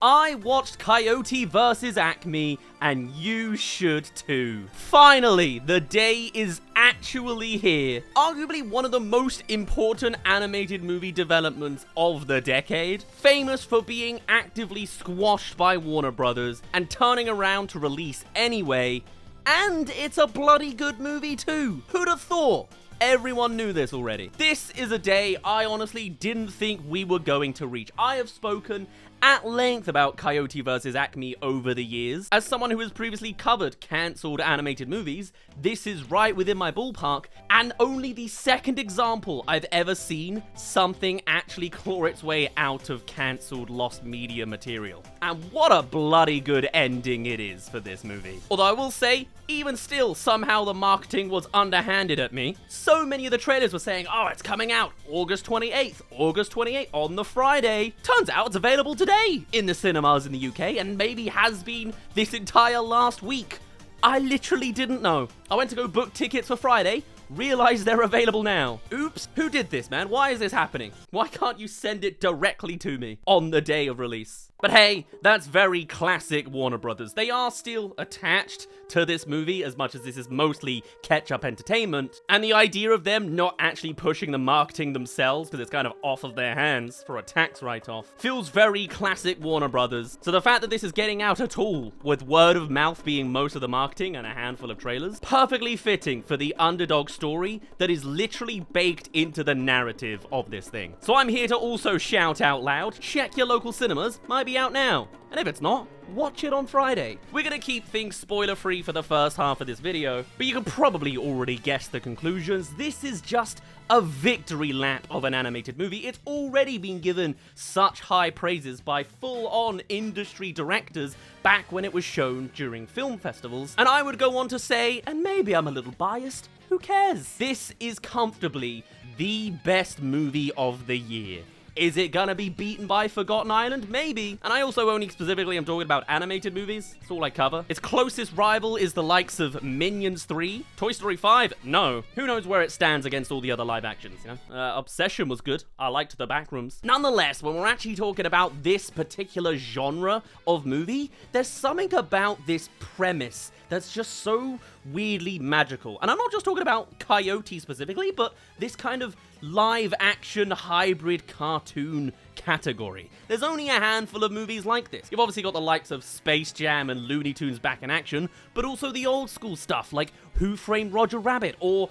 I watched Coyote Vs ACME, and you should too. Finally, the day is actually here. Arguably one of the most important animated movie developments of the decade, famous for being actively squashed by Warner Brothers and turning around to release anyway. And it's a bloody good movie too. Who'd have thought? Everyone knew this already. This is a day I honestly didn't think we were going to reach. I have spoken at length about Coyote Vs ACME over the years. As someone who has previously covered cancelled animated movies, this is right within my ballpark, and only the second example I've ever seen something actually claw its way out of cancelled lost media material. And what a bloody good ending it is for this movie. Although I will say, even still, somehow the marketing was underhanded at me. So many of the trailers were saying, oh, it's coming out August 28th on the Friday. Turns out it's available today in the cinemas in the UK, and maybe has been this entire last week. I literally didn't know. I went to go book tickets for Friday, realized they're available now. Oops, who did this, man? Why is this happening? Why can't you send it directly to me on the day of release? But hey, that's very classic Warner Brothers. They are still attached to this movie as much as this is mostly catch-up entertainment, and the idea of them not actually pushing the marketing themselves because it's kind of off of their hands for a tax write-off feels very classic Warner Brothers. So the fact that this is getting out at all, with word of mouth being most of the marketing and a handful of trailers, perfectly fitting for the underdog story that is literally baked into the narrative of this thing. So I'm here to also shout out loud, check your local cinemas, might be out now. And if it's not, watch it on Friday. We're gonna keep things spoiler-free for the first half of this video, but you can probably already guess the conclusions. This is just a victory lap of an animated movie. It's already been given such high praises by full-on industry directors back when it was shown during film festivals. And I would go on to say, and maybe I'm a little biased, who cares? This is comfortably the best movie of the year. Is it gonna be beaten by Forgotten Island? Maybe. And I also only specifically am talking about animated movies. That's all I cover. Its closest rival is the likes of Minions 3. Toy Story 5? No. Who knows where it stands against all the other live actions, you know? Obsession was good. I liked The Backrooms. Nonetheless, when we're actually talking about this particular genre of movie, there's something about this premise that's just so weirdly magical. And I'm not just talking about Coyote specifically, but this kind of live action hybrid cartoon category. There's only a handful of movies like this. You've obviously got the likes of Space Jam and Looney Tunes back in action, but also the old school stuff like Who Framed Roger Rabbit, or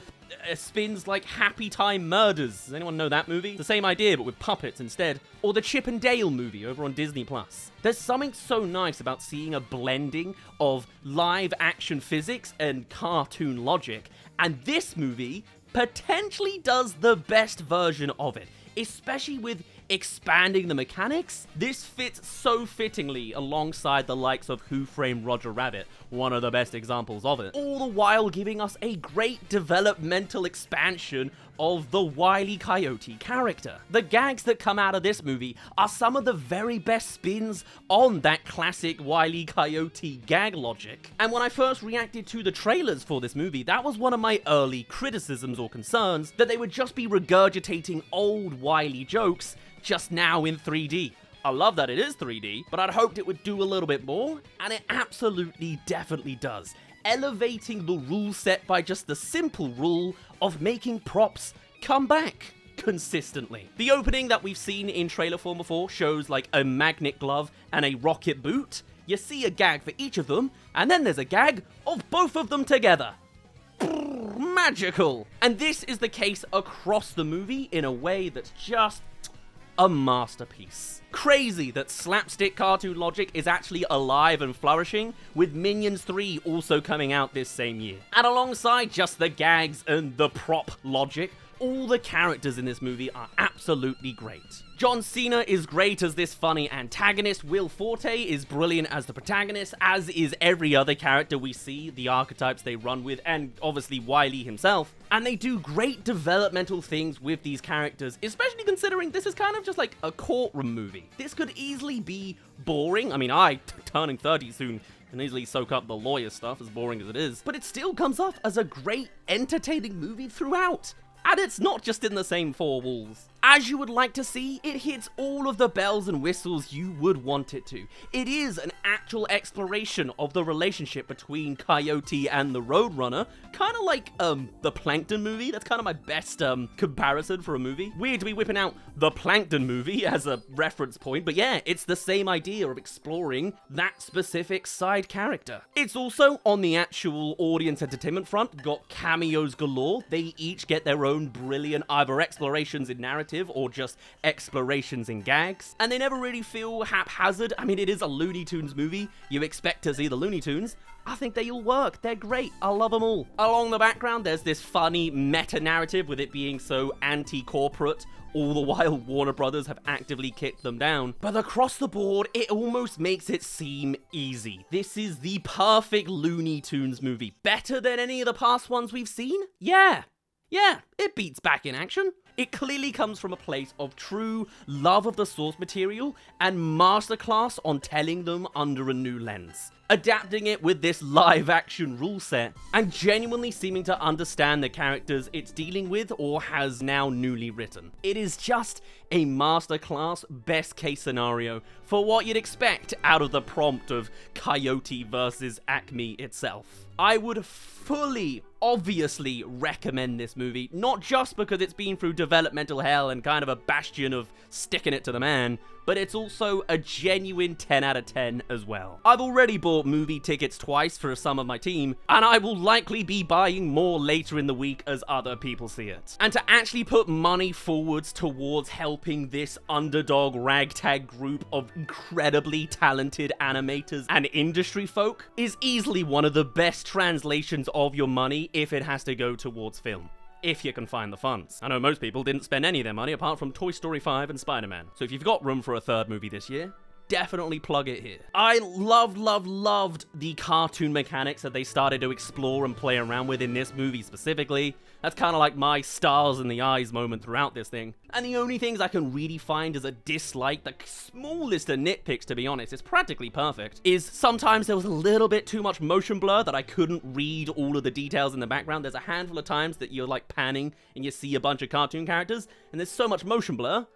spins like Happy Time Murders. Does anyone know that movie? The same idea, but with puppets instead. Or the Chip and Dale movie over on Disney+. There's something so nice about seeing a blending of live action physics and cartoon logic, and this movie potentially does the best version of it, especially with expanding the mechanics. This fits so fittingly alongside the likes of Who Framed Roger Rabbit, one of the best examples of it, all the while giving us a great developmental expansion of the Wile E. Coyote character. The gags that come out of this movie are some of the very best spins on that classic Wile E. Coyote gag logic. And when I first reacted to the trailers for this movie, that was one of my early criticisms or concerns, that they would just be regurgitating old Wile E. jokes, just now in 3D. I love that it is 3D, but I'd hoped it would do a little bit more, and it absolutely definitely does, elevating the rule set by just the simple rule of making props come back consistently. The opening that we've seen in trailer form before shows like a magnet glove and a rocket boot. You see a gag for each of them, and then there's a gag of both of them together. Magical! And this is the case across the movie in a way that's just a masterpiece. Crazy that slapstick cartoon logic is actually alive and flourishing, with Minions 3 also coming out this same year. And alongside just the gags and the prop logic, all the characters in this movie are absolutely great. John Cena is great as this funny antagonist, Will Forte is brilliant as the protagonist, as is every other character we see, the archetypes they run with, and obviously Wile E. himself. And they do great developmental things with these characters, especially considering this is kind of just like a courtroom movie. This could easily be boring. I mean, turning 30 soon, can easily soak up the lawyer stuff, as boring as it is, but it still comes off as a great, entertaining movie throughout. And it's not just in the same four walls. As you would like to see, it hits all of the bells and whistles you would want it to. It is an actual exploration of the relationship between Coyote and the Roadrunner, kind of like the Plankton movie. That's kind of my best comparison for a movie. Weird to be whipping out the Plankton movie as a reference point, but yeah, it's the same idea of exploring that specific side character. It's also, on the actual audience entertainment front, got cameos galore. They each get their own brilliant either explorations in narrative or just explorations in gags, and they never really feel haphazard. I mean, it is a Looney Tunes movie. You expect to see the Looney Tunes. I think they all work. They're great. I love them all. Along the background, there's this funny meta-narrative with it being so anti-corporate, all the while Warner Brothers have actively kicked them down. But across the board, it almost makes it seem easy. This is the perfect Looney Tunes movie. Better than any of the past ones we've seen? Yeah, it beats Back in Action. It clearly comes from a place of true love of the source material and masterclass on telling them under a new lens. Adapting it with this live-action rule set, and genuinely seeming to understand the characters it's dealing with or has now newly written. It is just a masterclass best-case scenario for what you'd expect out of the prompt of Coyote vs ACME itself. I would fully, obviously recommend this movie, not just because it's been through developmental hell and kind of a bastion of sticking it to the man, but it's also a genuine 10 out of 10 as well. I've already bought movie tickets twice for some of my team, and I will likely be buying more later in the week as other people see it. And to actually put money forwards towards helping this underdog ragtag group of incredibly talented animators and industry folk is easily one of the best translations of your money if it has to go towards film. If you can find the funds. I know most people didn't spend any of their money apart from Toy Story 5 and Spider-Man. So if you've got room for a third movie this year, definitely plug it here. I loved the cartoon mechanics that they started to explore and play around with in this movie specifically. That's kind of like my stars in the eyes moment throughout this thing. And the only things I can really find as a dislike, the smallest of nitpicks to be honest, it's practically perfect, is sometimes there was a little bit too much motion blur that I couldn't read all of the details in the background. There's a handful of times that you're like panning and you see a bunch of cartoon characters, and there's so much motion blur,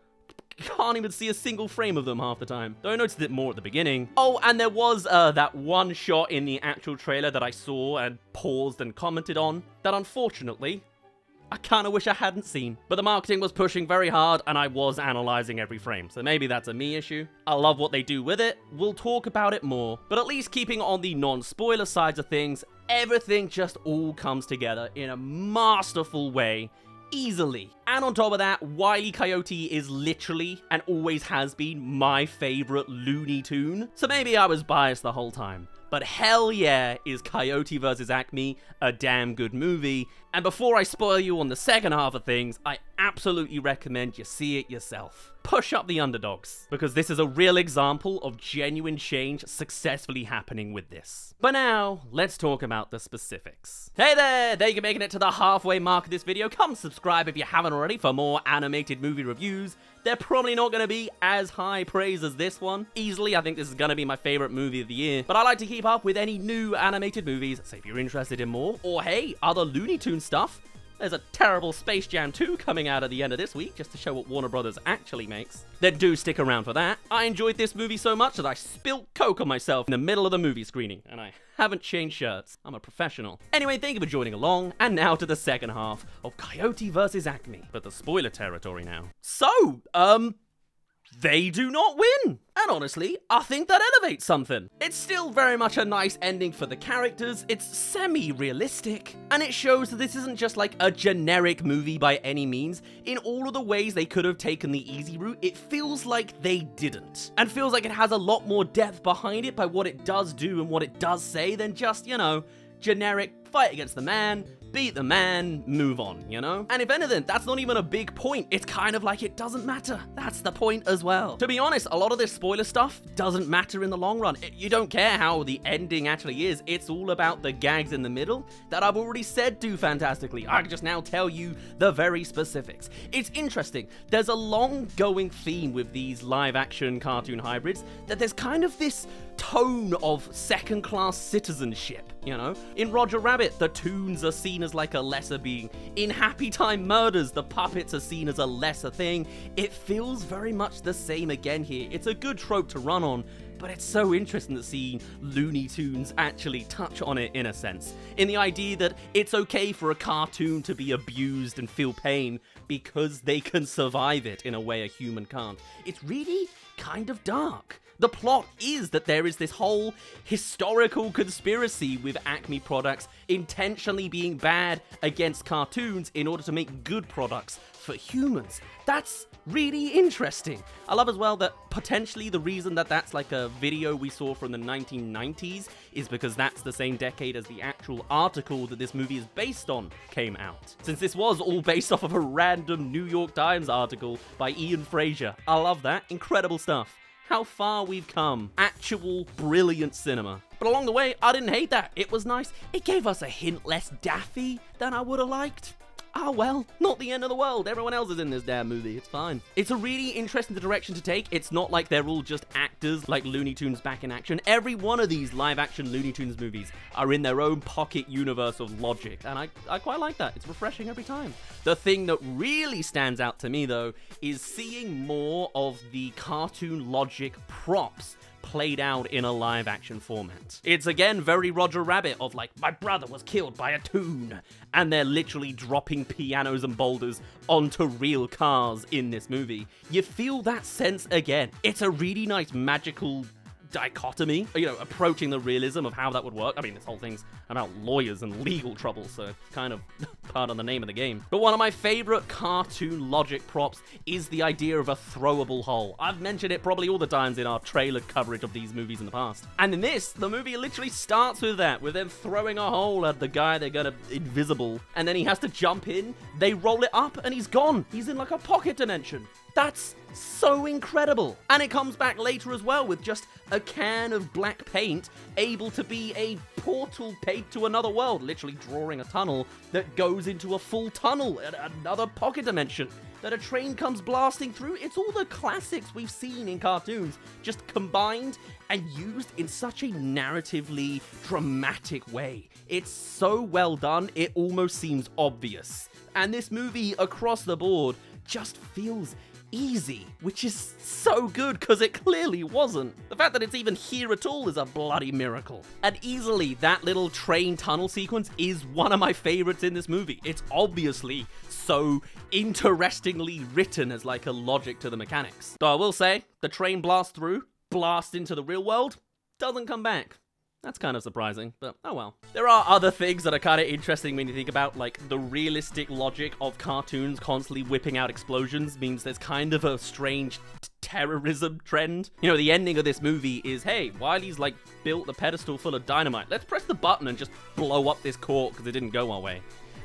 you can't even see a single frame of them half the time. Though I noticed it more at the beginning. Oh, and there was that one shot in the actual trailer that I saw and paused and commented on that unfortunately I kind of wish I hadn't seen. But the marketing was pushing very hard and I was analyzing every frame. So maybe that's a me issue. I love what they do with it. We'll talk about it more. But at least keeping on the non-spoiler sides of things, everything just all comes together in a masterful way. Easily. And on top of that, Wile E. Coyote is literally, and always has been, my favorite Looney Tune. So maybe I was biased the whole time. But hell yeah, is Coyote vs ACME a damn good movie. And before I spoil you on the second half of things, I absolutely recommend you see it yourself. Push up the underdogs, because this is a real example of genuine change successfully happening with this. But now, let's talk about the specifics. Hey there, thank you for making it to the halfway mark of this video. Come subscribe if you haven't already for more animated movie reviews. They're probably not going to be as high praise as this one. Easily, I think this is going to be my favorite movie of the year. But I like to keep up with any new animated movies, so if you're interested in more, or hey, other Looney Tunes stuff, there's a terrible Space Jam 2 coming out at the end of this week, just to show what Warner Brothers actually makes. Then do stick around for that. I enjoyed this movie so much that I spilt Coke on myself in the middle of the movie screening, and I haven't changed shirts. I'm a professional. Anyway, thank you for joining along, and now to the second half of Coyote vs ACME, but the spoiler territory now. So, they do not win. And honestly, I think that elevates something. It's still very much a nice ending for the characters, it's semi-realistic, and it shows that this isn't just like a generic movie by any means. In all of the ways they could have taken the easy route, it feels like they didn't. And feels like it has a lot more depth behind it by what it does do and what it does say than just, you know, generic fight against the man, beat the man, move on, you know? And if anything, that's not even a big point. It's kind of like it doesn't matter. That's the point as well. To be honest, a lot of this spoiler stuff doesn't matter in the long run. You don't care how the ending actually is. It's all about the gags in the middle that I've already said do fantastically. I can just now tell you the very specifics. It's interesting. There's a long-going theme with these live-action cartoon hybrids that there's kind of this tone of second-class citizenship, you know? In Roger Rabbit, the toons are seen as like a lesser being. In Happy Time Murders, the puppets are seen as a lesser thing. It feels very much the same again here. It's a good trope to run on, but it's so interesting to see Looney Tunes actually touch on it in a sense. In the idea that it's okay for a cartoon to be abused and feel pain because they can survive it in a way a human can't. It's really kind of dark. The plot is that there is this whole historical conspiracy with Acme products intentionally being bad against cartoons in order to make good products for humans. That's really interesting. I love as well that potentially the reason that that's like a video we saw from the 1990s is because that's the same decade as the actual article that this movie is based on came out. Since this was all based off of a random New York Times article by Ian Fraser. I love that. Incredible stuff. How far we've come. Actual brilliant cinema. But along the way, I didn't hate that. It was nice. It gave us a hint less daffy than I would have liked. Ah well, not the end of the world. Everyone else is in this damn movie. It's fine. It's a really interesting direction to take. It's not like they're all just actors like Looney Tunes back in action. Every one of these live-action Looney Tunes movies are in their own pocket universe of logic, and I quite like that. It's refreshing every time. The thing that really stands out to me, though, is seeing more of the cartoon logic props played out in a live-action format. It's again very Roger Rabbit of like, my brother was killed by a toon, and they're literally dropping pianos and boulders onto real cars in this movie. You feel that sense again. It's a really nice magical dichotomy, you know, approaching the realism of how that would work. I mean, this whole thing's about lawyers and legal trouble, so kind of part of the name of the game. But one of my favorite cartoon logic props is the idea of a throwable hole. I've mentioned it probably all the times in our trailer coverage of these movies in the past. And in this, the movie literally starts with that, with them throwing a hole at the guy they're gonna invisible, and then he has to jump in, they roll it up, and he's gone. He's in like a pocket dimension. That's so incredible. And it comes back later as well with just a can of black paint able to be a portal paint to another world, literally drawing a tunnel that goes into a full tunnel at another pocket dimension that a train comes blasting through. It's all the classics we've seen in cartoons, just combined and used in such a narratively dramatic way. It's so well done, it almost seems obvious. And this movie, across the board, just feels easy, which is so good because it clearly wasn't. The fact that it's even here at all is a bloody miracle. And easily, that little train tunnel sequence is one of my favorites in this movie. It's obviously so interestingly written as like a logic to the mechanics. Though I will say, the train blasts through, blasts into the real world, doesn't come back. That's kind of surprising, but oh well. There are other things that are kind of interesting when you think about, like, the realistic logic of cartoons constantly whipping out explosions means there's kind of a strange terrorism trend. You know, the ending of this movie is, hey, Wiley's, like, built the pedestal full of dynamite. Let's press the button and just blow up this court because it didn't go our way.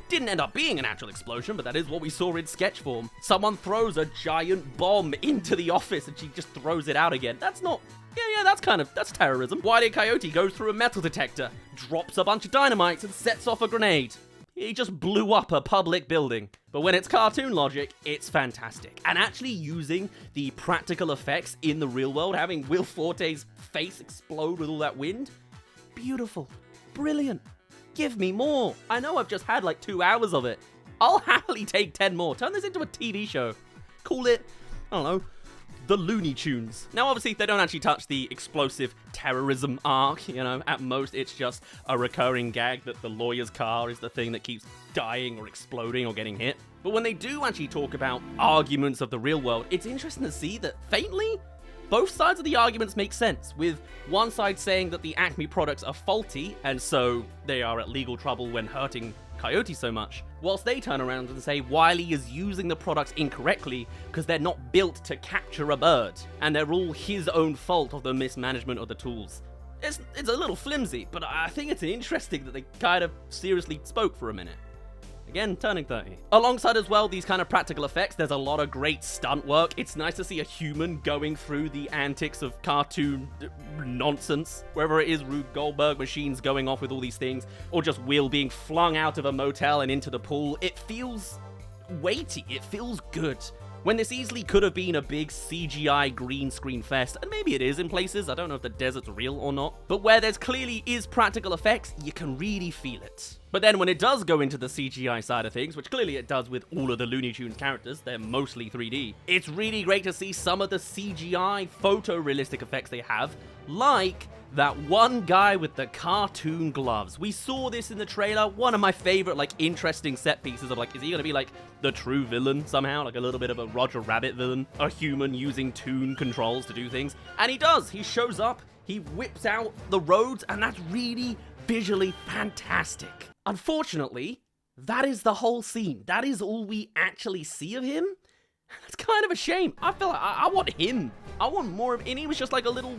Didn't end up being an actual explosion, but that is what we saw in sketch form. Someone throws a giant bomb into the office and she just throws it out again. That's not... Yeah, that's terrorism. Wile E. Coyote goes through a metal detector, drops a bunch of dynamite, and sets off a grenade. He just blew up a public building. But when it's cartoon logic, it's fantastic. And actually using the practical effects in the real world, having Will Forte's face explode with all that wind, beautiful, brilliant. Give me more. I know I've just had like 2 hours of it. I'll happily take 10 more. Turn this into a TV show. Call it, I don't know, the Looney Tunes. Now, obviously, they don't actually touch the explosive terrorism arc, you know. At most, it's just a recurring gag that the lawyer's car is the thing that keeps dying or exploding or getting hit. But when they do actually talk about arguments of the real world, it's interesting to see that, faintly, both sides of the arguments make sense, with one side saying that the Acme products are faulty, and so they are at legal trouble when hurting Coyote so much, whilst they turn around and say Wiley is using the products incorrectly because they're not built to capture a bird, and they're all his own fault of the mismanagement of the tools. It's a little flimsy, but I think it's interesting that they kind of seriously spoke for a minute. Again, turning 30. Alongside as well these kind of practical effects, there's a lot of great stunt work. It's nice to see a human going through the antics of cartoon nonsense. Wherever it is, Rube Goldberg machines going off with all these things, or just Will being flung out of a motel and into the pool. It feels weighty. It feels good. when this easily could have been a big CGI green screen fest, and maybe it is in places, I don't know if the desert's real or not, but where there's clearly is practical effects, you can really feel it. But then when it does go into the CGI side of things, which clearly it does with all of the Looney Tunes characters, they're mostly 3D, it's really great to see some of the CGI photorealistic effects they have, like that one guy with the cartoon gloves. We saw this in the trailer, one of my favorite, like, interesting set pieces of, like, is he gonna be, like, the true villain somehow? Like, a little bit of a Roger Rabbit villain? A human using toon controls to do things? And he does! He shows up, he whips out the roads, and that's really visually fantastic. Unfortunately, that is the whole scene. That is all we actually see of him. That's kind of a shame. I feel like I want him. I want more of him. And he was just like a little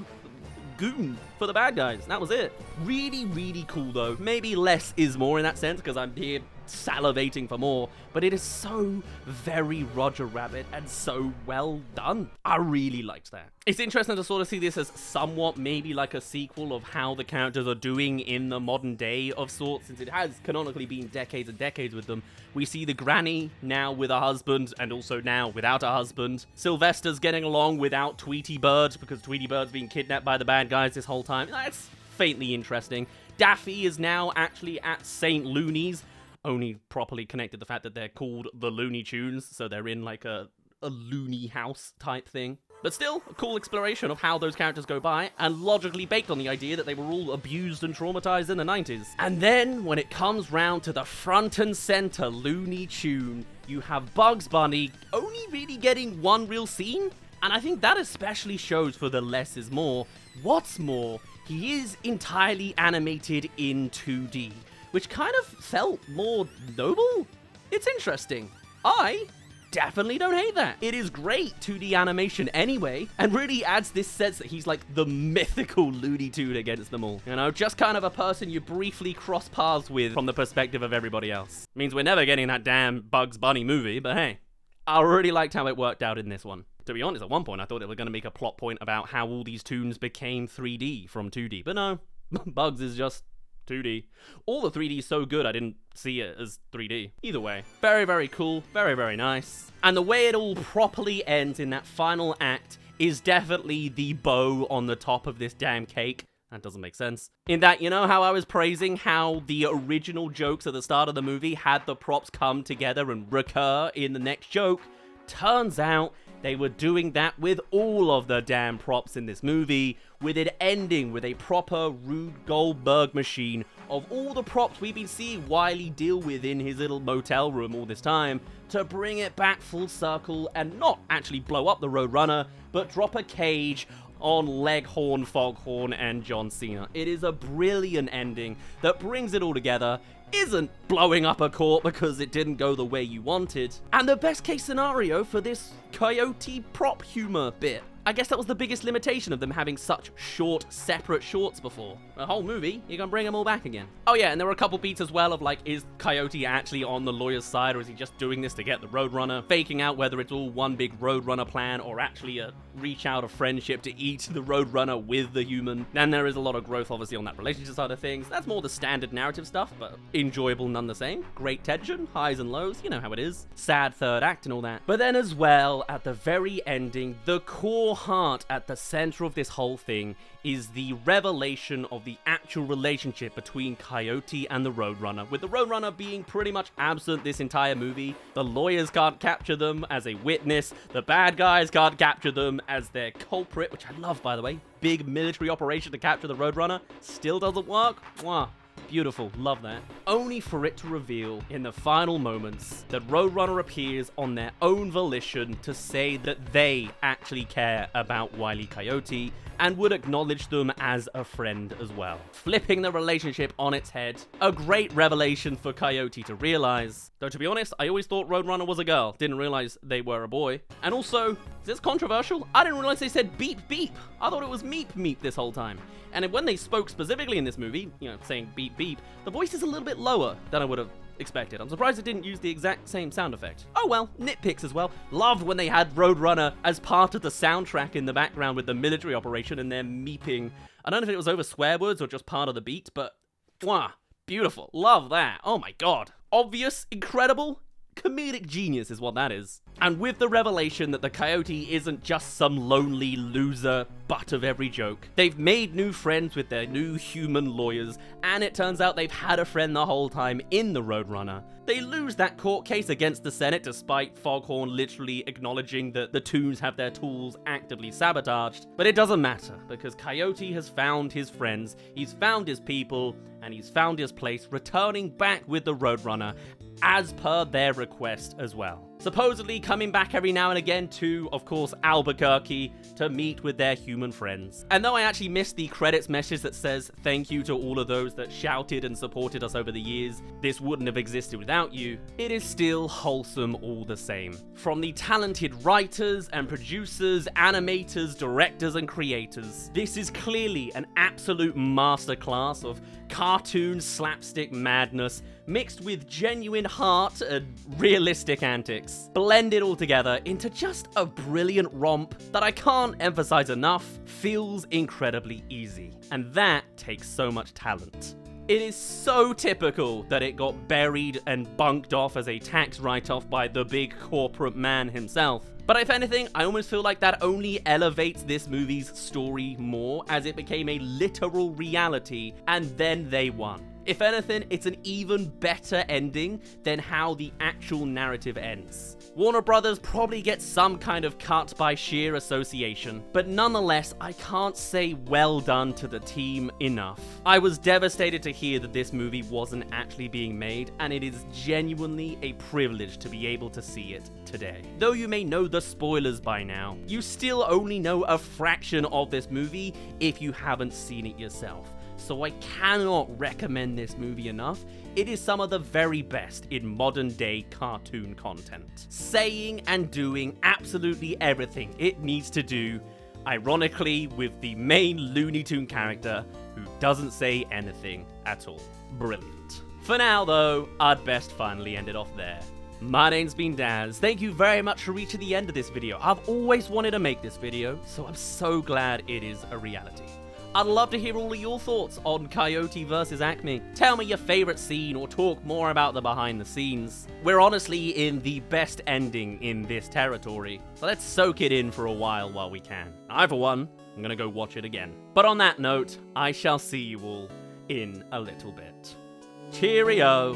goon for the bad guys. That was it. Really, really cool though. Maybe less is more in that sense because I'm here salivating for more, but it is so very Roger Rabbit and so well done. I really liked that. It's interesting to sort of see this as somewhat maybe like a sequel of how the characters are doing in the modern day of sorts, since it has canonically been decades and decades with them. We see the granny now with a husband and also now without a husband. Sylvester's getting along without Tweety Bird because Tweety Bird's been kidnapped by the bad guys this whole time. That's faintly interesting. Daffy is now actually at St. Looney's, only properly connected the fact that they're called the Looney Tunes, so they're in like a loony house type thing. But still, a cool exploration of how those characters go by, and logically baked on the idea that they were all abused and traumatized in the 90s. And then, when it comes round to the front and center Looney Tune, you have Bugs Bunny only really getting one real scene, and I think that especially shows for the less is more. What's more, he is entirely animated in 2D, which kind of felt more noble. It's interesting. I definitely don't hate that. It is great 2D animation anyway, and really adds this sense that he's like the mythical Looney Tune against them all. You know, just kind of a person you briefly cross paths with from the perspective of everybody else. Means we're never getting that damn Bugs Bunny movie, but hey, I really liked how it worked out in this one. To be honest, at one point I thought it was going to make a plot point about how all these tunes became 3D from 2D, but no, Bugs is just 2D. All the 3D is so good I didn't see it as 3D. Either way, very, very cool, very, very nice. And the way it all properly ends in that final act is definitely the bow on the top of this damn cake. That doesn't make sense. In that, you know how I was praising how the original jokes at the start of the movie had the props come together and recur in the next joke? Turns out they were doing that with all of the damn props in this movie, with it ending with a proper Rube Goldberg machine of all the props we've been seeing Wile deal with in his little motel room all this time, to bring it back full circle and not actually blow up the Roadrunner, but drop a cage on Leghorn, Foghorn, and John Cena. It is a brilliant ending that brings it all together, isn't blowing up a court because it didn't go the way you wanted, and the best case scenario for this Coyote prop humor bit. I guess that was the biggest limitation of them having such short, separate shorts before. A whole movie, you're gonna bring them all back again. Oh yeah, and there were a couple beats as well of like, is Coyote actually on the lawyer's side, or is he just doing this to get the Roadrunner? Faking out whether it's all one big Roadrunner plan, or actually a reach out of friendship to eat the Roadrunner with the human. And there is a lot of growth obviously on that relationship side of things. That's more the standard narrative stuff, but enjoyable none the same. Great tension, highs and lows, you know how it is. Sad third act and all that. But then as well, at the very ending, the core heart at the center of this whole thing is the revelation of the actual relationship between Coyote and the Roadrunner, with the Roadrunner being pretty much absent this entire movie. The lawyers can't capture them as a witness, the bad guys can't capture them as their culprit, which I love, by the way. Big military operation to capture the Roadrunner, still doesn't work. Mwah. Beautiful, love that. Only for it to reveal in the final moments that Roadrunner appears on their own volition to say that they actually care about Wile E. Coyote and would acknowledge them as a friend as well. Flipping the relationship on its head. A great revelation for Coyote to realize. Though to be honest, I always thought Roadrunner was a girl. Didn't realize they were a boy. And also, is this controversial? I didn't realize they said beep beep. I thought it was meep meep this whole time. And when they spoke specifically in this movie, you know, saying beep beep, the voice is a little bit lower than I would have expected. I'm surprised it didn't use the exact same sound effect. Oh well, nitpicks as well. Loved when they had Roadrunner as part of the soundtrack in the background with the military operation and they're meeping. I don't know if it was over swear words or just part of the beat, but wow, beautiful. Love that. Oh my god. Obvious, incredible, Comedic genius is what that is. And with the revelation that the Coyote isn't just some lonely loser butt of every joke, they've made new friends with their new human lawyers, and it turns out they've had a friend the whole time in the Roadrunner. They lose that court case against the Senate despite Foghorn literally acknowledging that the Toons have their tools actively sabotaged, but it doesn't matter because Coyote has found his friends, he's found his people, and he's found his place, returning back with the Roadrunner as per their request as well. Supposedly coming back every now and again to, of course, Albuquerque to meet with their human friends. And though I actually missed the credits message that says thank you to all of those that shouted and supported us over the years, this wouldn't have existed without you, it is still wholesome all the same. From the talented writers and producers, animators, directors and creators, this is clearly an absolute masterclass of cartoon slapstick madness mixed with genuine heart and realistic antics, blended all together into just a brilliant romp that I can't emphasize enough feels incredibly easy. And that takes so much talent. It is so typical that it got buried and bunked off as a tax write-off by the big corporate man himself. But if anything, I almost feel like that only elevates this movie's story more as it became a literal reality and then they won. If anything, it's an even better ending than how the actual narrative ends. Warner Brothers probably gets some kind of cut by sheer association, but nonetheless, I can't say well done to the team enough. I was devastated to hear that this movie wasn't actually being made, and it is genuinely a privilege to be able to see it today. Though you may know the spoilers by now, you still only know a fraction of this movie if you haven't seen it yourself. So I cannot recommend this movie enough. It is some of the very best in modern day cartoon content, saying and doing absolutely everything it needs to do, ironically with the main Looney Tune character who doesn't say anything at all. Brilliant. For now though, I'd best finally end it off there. My name's been Daz. Thank you very much for reaching the end of this video. I've always wanted to make this video, so I'm so glad it is a reality. I'd love to hear all of your thoughts on Coyote vs ACME. Tell me your favorite scene or talk more about the behind the scenes. We're honestly in the best ending in this territory, so let's soak it in for a while we can. I, for one, I'm gonna go watch it again. But on that note, I shall see you all in a little bit. Cheerio!